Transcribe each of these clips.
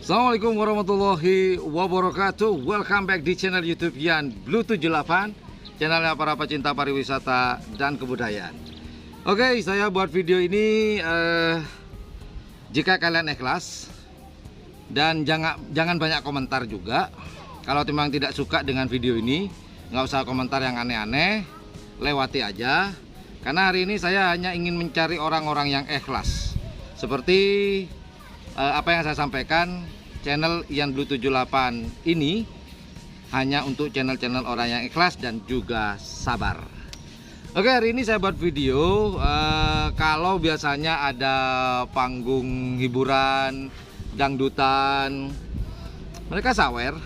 Assalamualaikum warahmatullahi wabarakatuh. Welcome back di channel YouTube Yan Blue 78, channelnya para pecinta pariwisata dan kebudayaan. Oke, saya buat video ini jika kalian ikhlas dan jangan banyak komentar juga. Kalau memang tidak suka dengan video ini, nggak usah komentar yang aneh-aneh, lewati aja. Karena hari ini saya hanya ingin mencari orang-orang yang ikhlas. Seperti apa yang saya sampaikan, channel Yan Blue 78 ini hanya untuk channel-channel orang yang ikhlas dan juga sabar. Oke, hari ini saya buat video. Kalau biasanya ada panggung hiburan, dangdutan, mereka sawer.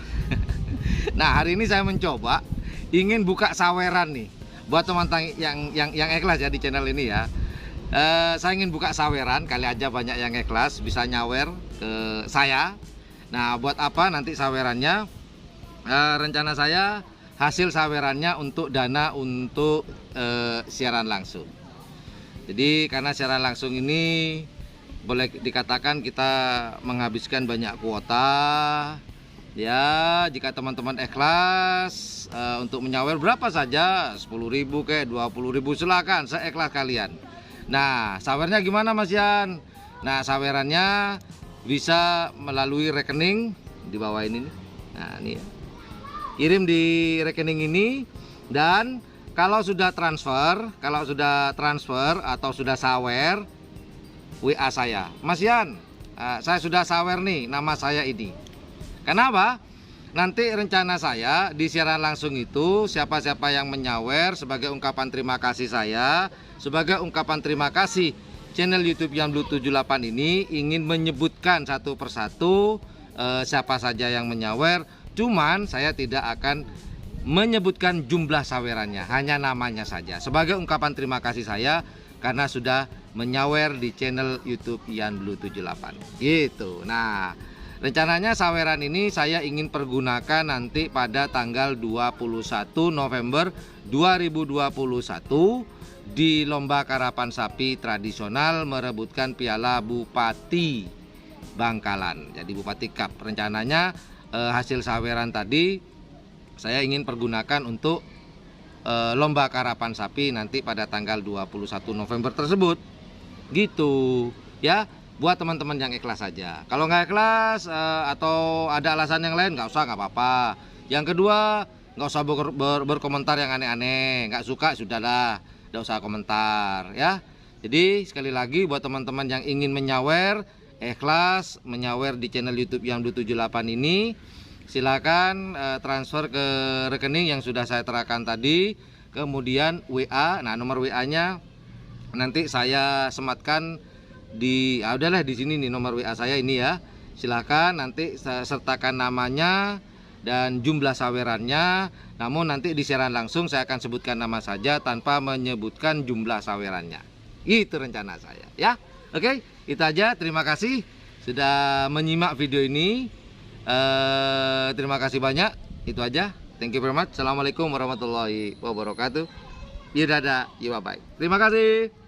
Nah, hari ini saya mencoba ingin buka saweran nih buat teman-teman yang ikhlas ya di channel ini ya. Saya ingin buka saweran, kali aja banyak yang ikhlas bisa nyawer ke saya. Nah, buat apa nanti sawerannya? Rencana saya hasil sawerannya untuk dana untuk siaran langsung. Jadi karena siaran langsung ini boleh dikatakan kita menghabiskan banyak kuota. Ya, jika teman-teman ikhlas untuk menyawer berapa saja, 10.000 ke 20.000, silakan, seikhlas kalian. Nah, sawernya gimana Mas Yan? Nah, sawerannya bisa melalui rekening di bawah ini nih. Nah, ini ya. Kirim di rekening ini, dan kalau sudah transfer atau sudah sawer, WA saya. Mas Yan, saya sudah sawer nih, nama saya ini. Kenapa? Nanti rencana saya di siaran langsung itu siapa-siapa yang menyawer sebagai ungkapan terima kasih saya, sebagai ungkapan terima kasih channel YouTube Yan Blue 78 ini ingin menyebutkan satu persatu siapa saja yang menyawer. Cuman saya tidak akan menyebutkan jumlah sawerannya, hanya namanya saja sebagai ungkapan terima kasih saya karena sudah menyawer di channel YouTube Yan Blue 78 gitu. Nah, rencananya saweran ini saya ingin pergunakan nanti pada tanggal 21 November 2021 di lomba karapan sapi tradisional merebutkan piala Bupati Bangkalan. Jadi Bupati Cup. Rencananya hasil saweran tadi saya ingin pergunakan untuk lomba karapan sapi nanti pada tanggal 21 November tersebut. Gitu ya. Buat teman-teman yang ikhlas saja. Kalau nggak ikhlas atau ada alasan yang lain, nggak usah, nggak apa-apa. Yang kedua, nggak usah berkomentar yang aneh-aneh. Nggak suka, sudahlah, nggak usah komentar ya. Jadi sekali lagi buat teman-teman yang ingin menyawer, ikhlas menyawer di channel YouTube Yan Blue 78 ini, silakan transfer ke rekening yang sudah saya terakan tadi. Kemudian WA, nah nomor WA-nya nanti saya sematkan di udahlah di sini nih nomor WA saya ini ya. Silakan nanti sertakan namanya dan jumlah sawerannya. Namun nanti di siaran langsung saya akan sebutkan nama saja tanpa menyebutkan jumlah sawerannya. Itu rencana saya ya. Oke, itu aja. Terima kasih sudah menyimak video ini. Terima kasih banyak. Itu aja. Thank you very much. Assalamualaikum warahmatullahi wabarakatuh. Ya dadah, ya bye. Terima kasih.